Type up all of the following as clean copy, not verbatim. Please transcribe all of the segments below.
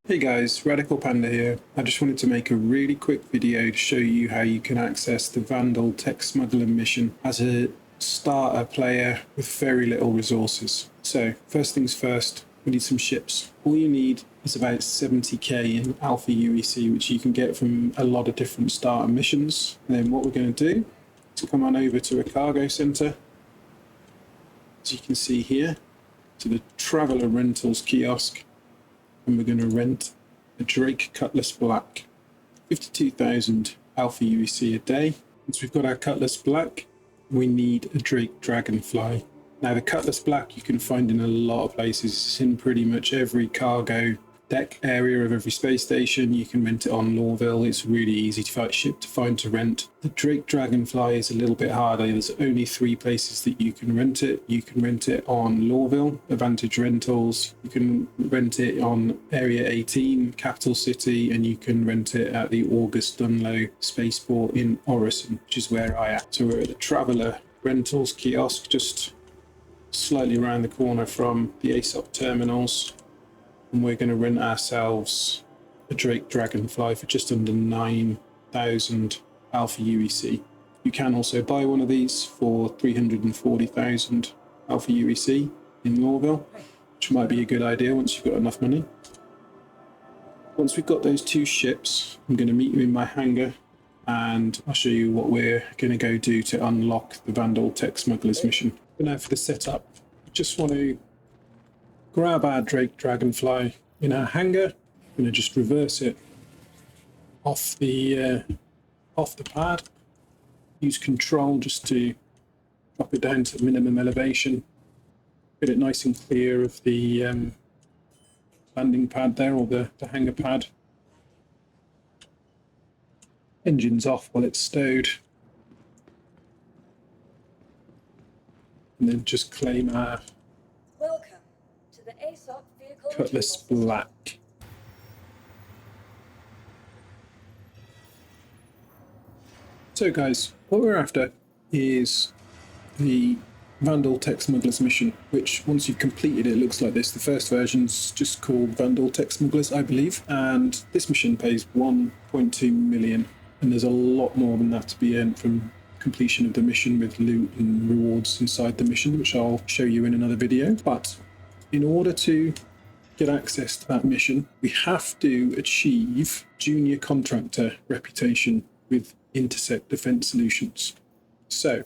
Hey guys, Radical Panda here. I just wanted to make a really quick video to show you how you can access the Vanduul tech smuggling mission as a starter player with very little resources. So first things first, we need some ships. All you need is about 70k in Alpha UEC, which you can get from a lot of different starter missions. And then what we're going to do is come on over to a cargo center, as you can see here, to the Traveller Rentals kiosk. And we're going to rent a Drake Cutlass Black, 52,000 Alpha UEC a day. Once we've got our Cutlass Black, we need a Drake Dragonfly. Now the Cutlass Black you can find in a lot of places. It's in pretty much every cargo deck area of every space station. You can rent it on Lorville. It's really easy to find to rent. The Drake Dragonfly is a little bit harder. There's only 3 places that you can rent it. You can rent it on Lorville, Advantage Rentals. You can rent it on Area 18, Capital City, and you can rent it at the August Dunlow Spaceport in Orison, which is where I am. So we're at the Traveller Rentals kiosk, just slightly around the corner from the ASOP terminals. And we're going to rent ourselves a Drake Dragonfly for just under 9,000 Alpha UEC. You can also buy one of these for 340,000 Alpha UEC in Lorville, which might be a good idea once you've got enough money. Once we've got those 2 ships, I'm going to meet you in my hangar and I'll show you what we're going to go do to unlock the Vanduul Tech Smugglers Mission. But now for the setup, I just want to grab our Drake Dragonfly in our hangar. I'm going to just reverse it off the pad. Use control just to drop it down to minimum elevation. Get it nice and clear of the landing pad there, or the hangar pad. Engine's off while it's stowed. And then just claim our Cutlass Black. So guys, what we're after is the Vanduul Tech Smugglers Mission, which once you've completed it looks like this. The first version's just called Vanduul Tech Smugglers, I believe, and this mission pays 1.2 million, and there's a lot more than that to be earned from completion of the mission with loot and rewards inside the mission, which I'll show you in another video. But in order to get access to that mission, we have to achieve junior contractor reputation with Intersect Defense Solutions. So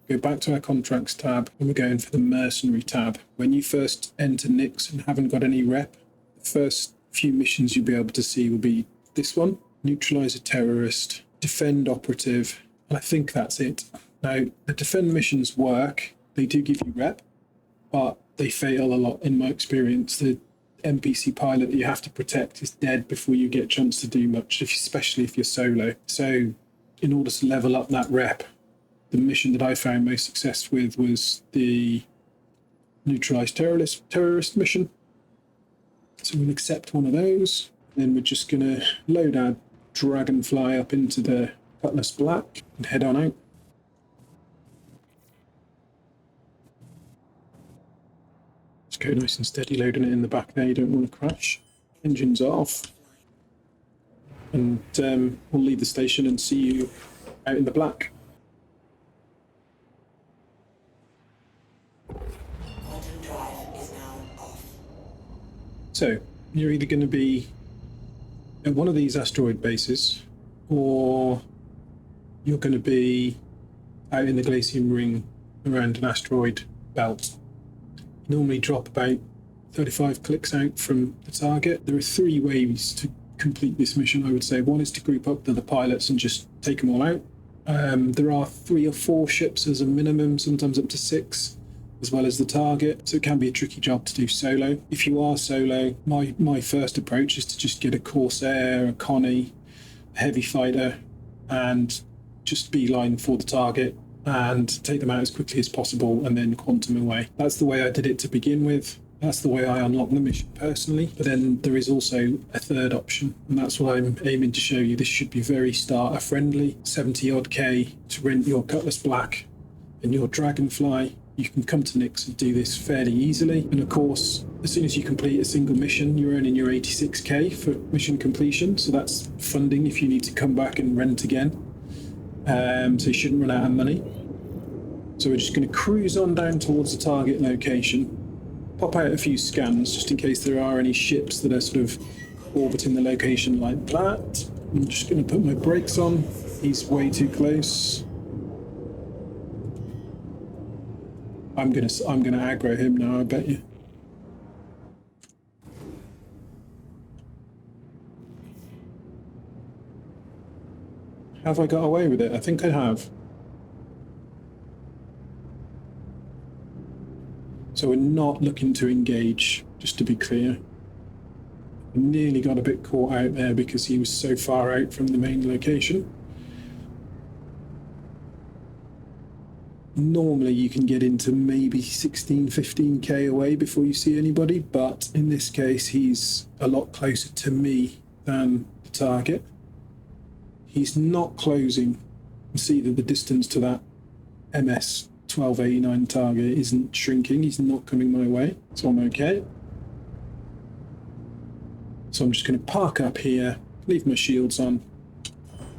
go back to our contracts tab and we're going for the mercenary tab. When you first enter Nix and haven't got any rep, the first few missions you'll be able to see will be this one: neutralize a terrorist, defend operative, and I think that's it. Now the defend missions work, they do give you rep, but they fail a lot in my experience. The NPC pilot that you have to protect is dead before you get a chance to do much, especially if you're solo. So in order to level up that rep, the mission that I found most success with was the neutralized terrorist mission. So we'll accept one of those. Then we're just going to load our Dragonfly up into the Cutlass Black and head on out. Just go nice and steady, loading it in the back there. You don't want to crash. Engine's off. And we'll leave the station and see you out in the black. Quantum drive is now off. So you're either going to be at one of these asteroid bases, or you're going to be out in the Glacium Ring around an asteroid belt. You normally drop about 35 clicks out from the target. There are 3 ways to complete this mission, I would say. One is to group up to the pilots and just take them all out. There are 3 or 4 ships as a minimum, sometimes up to 6, as well as the target, so it can be a tricky job to do solo. If you are solo, my first approach is to just get a Corsair, a Connie, a heavy fighter, and just beeline for the target and take them out as quickly as possible and then quantum away. That's the way I did it to begin with. That's the way I unlocked the mission personally. But then there is also a third option, and that's what I'm aiming to show you. This should be very starter friendly. 70 odd K to rent your Cutlass Black and your Dragonfly you can come to Nix and do this fairly easily. And of course, as soon as you complete a single mission, you're earning your 86k for mission completion. So that's funding if you need to come back and rent again. So you shouldn't run out of money. So we're just going to cruise on down towards the target location, pop out a few scans just in case there are any ships that are sort of orbiting the location like that. I'm just going to put my brakes on. He's way too close. I'm gonna aggro him now, I bet you. Have I got away with it? I think I have. So we're not looking to engage, just to be clear. I nearly got a bit caught out there because he was so far out from the main location. Normally you can get into maybe 15k away before you see anybody, but in this case he's a lot closer to me than the target. He's not closing. You see that the distance to that MS 1289 target isn't shrinking. He's not coming my way, so I'm okay. So I'm just going to park up here, leave my shields on,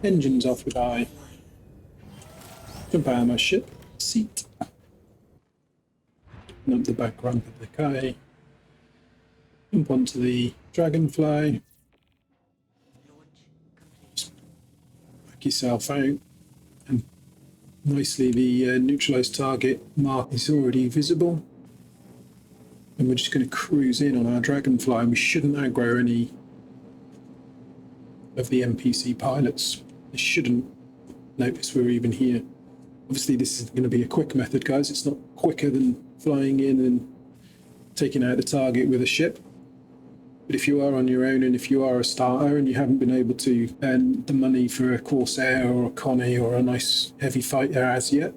engines off with I, jump out of my ship, seat, and up the back ramp of the Kai, jump onto the Dragonfly, just back yourself out, and nicely the neutralized target mark is already visible. And we're just going to cruise in on our Dragonfly, and we shouldn't aggro any of the NPC pilots. They shouldn't notice we're even here. Obviously this is going to be a quick method, guys. It's not quicker than flying in and taking out the target with a ship. But if you are on your own and if you are a starter and you haven't been able to earn the money for a Corsair or a Connie or a nice heavy fighter as yet,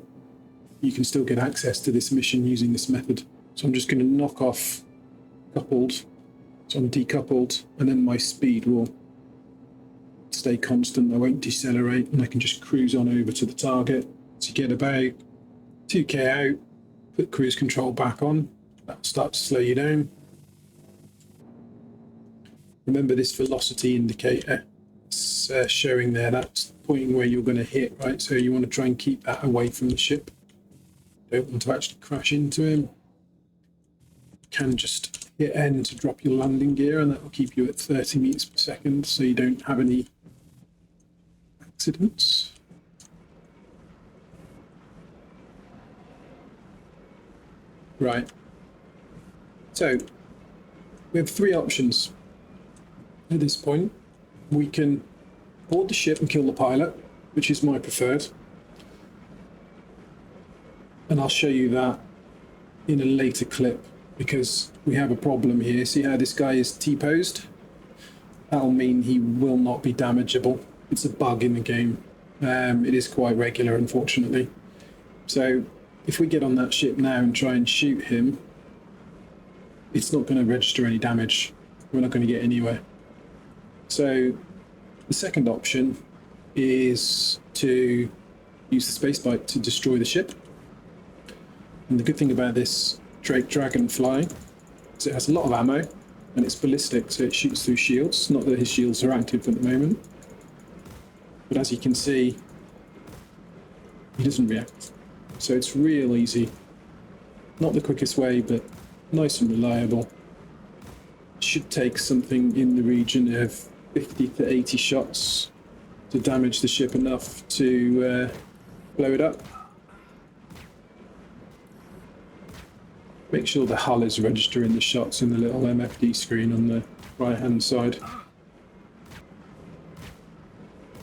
you can still get access to this mission using this method. So I'm just going to knock off coupled, so I'm decoupled, and then my speed will stay constant. I won't decelerate, and I can just cruise on over to the target. To get about 2k out, put cruise control back on. That'll start to slow you down. Remember this velocity indicator. It's showing there, that's pointing where you're going to hit, right? So you want to try and keep that away from the ship. Don't want to actually crash into him. Can just hit N to drop your landing gear, and that will keep you at 30 meters per second so you don't have any accidents. Right. So we have three options at this point. We can board the ship and kill the pilot, which is my preferred. And I'll show you that in a later clip, because we have a problem here. See how this guy is T-posed? That'll mean he will not be damageable. It's a bug in the game. It is quite regular, unfortunately. So if we get on that ship now and try and shoot him, it's not going to register any damage. We're not going to get anywhere. So the second option is to use the spacebike to destroy the ship. And the good thing about this Drake Dragonfly is it has a lot of ammo and it's ballistic, so it shoots through shields. Not that his shields are active at the moment, but as you can see, he doesn't react. So it's real easy. Not the quickest way, but nice and reliable. Should take something in the region of 50 to 80 shots to damage the ship enough to blow it up. Make sure the hull is registering the shots in the little MFD screen on the right hand side.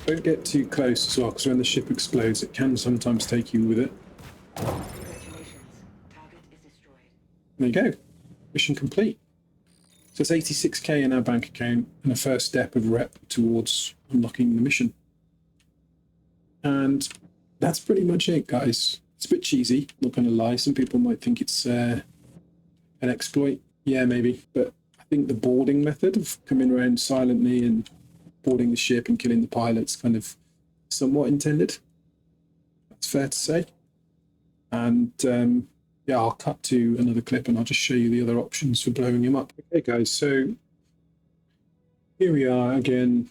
Don't get too close as well, because when the ship explodes it can sometimes take you with it. Congratulations. Target is destroyed. There you go. Mission complete. So it's 86k in our bank account and a first step of rep towards unlocking the mission. And that's pretty much it, guys. It's a bit cheesy, not going to lie. Some people might think it's an exploit. Yeah, maybe. But I think the boarding method of coming around silently and boarding the ship and killing the pilot's kind of somewhat intended. That's fair to say. And yeah, I'll cut to another clip and I'll just show you the other options for blowing him up. Okay, guys, so here we are again.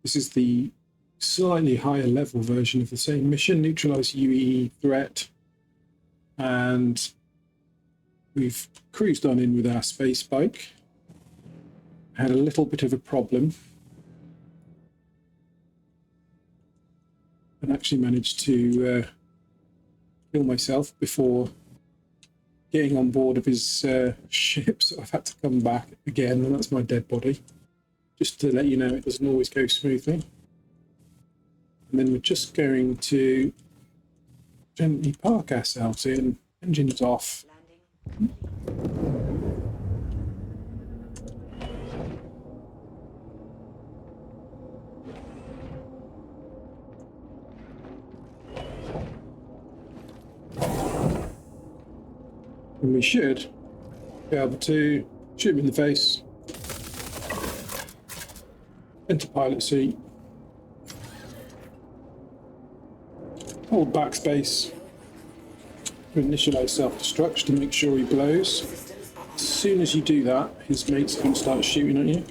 This is the slightly higher level version of the same mission, neutralize UE threat. And we've cruised on in with our space bike. Had a little bit of a problem. And actually managed to kill myself before getting on board of his ship, so I've had to come back again, and that's my dead body. Just to let you know, it doesn't always go smoothly. And then we're just going to gently park ourselves in, engines off. And we should be able to shoot him in the face, enter pilot seat, hold backspace to initialize self-destruct to make sure he blows. As soon as you do that, his mates can start shooting at you.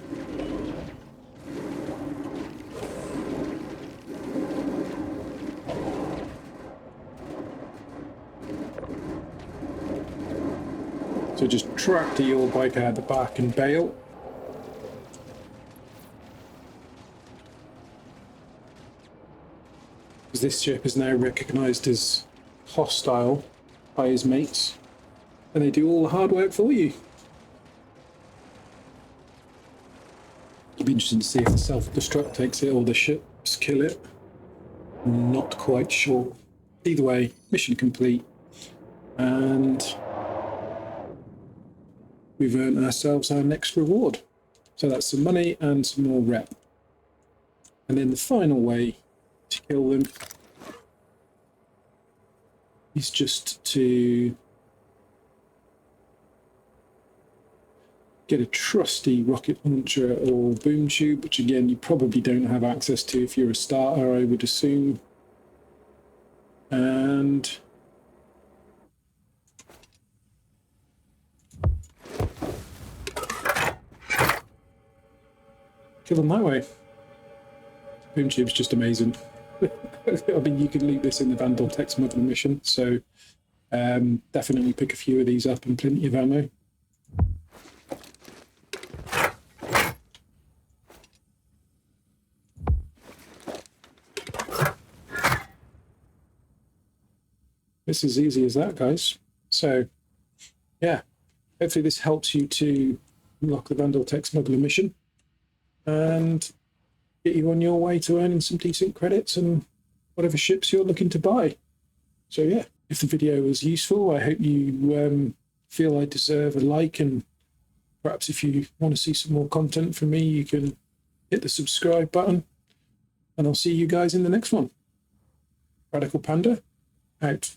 So just tractor your bike out the back and bail. Because this ship is now recognised as hostile by his mates, and they do all the hard work for you. It'll be interesting to see if the self-destruct takes it or the ships kill it. I'm not quite sure. Either way, mission complete, and we've earned ourselves our next reward. So that's some money and some more rep. And then the final way to kill them is just to get a trusty rocket launcher or boom tube, which again you probably don't have access to if you're a starter, I would assume. And kill them that way. Boom tube's just amazing. I mean, you can loot this in the Vanduul tech smuggling mission, so definitely pick a few of these up and plenty of ammo. It's as easy as that, guys. So, yeah, hopefully this helps you to unlock the Vanduul tech smuggling mission and get you on your way to earning some decent credits and whatever ships you're looking to buy. So yeah, if the video was useful, I hope you feel I deserve a like, and perhaps if you want to see some more content from me, you can hit the subscribe button, and I'll see you guys in the next one. Radical Panda, out.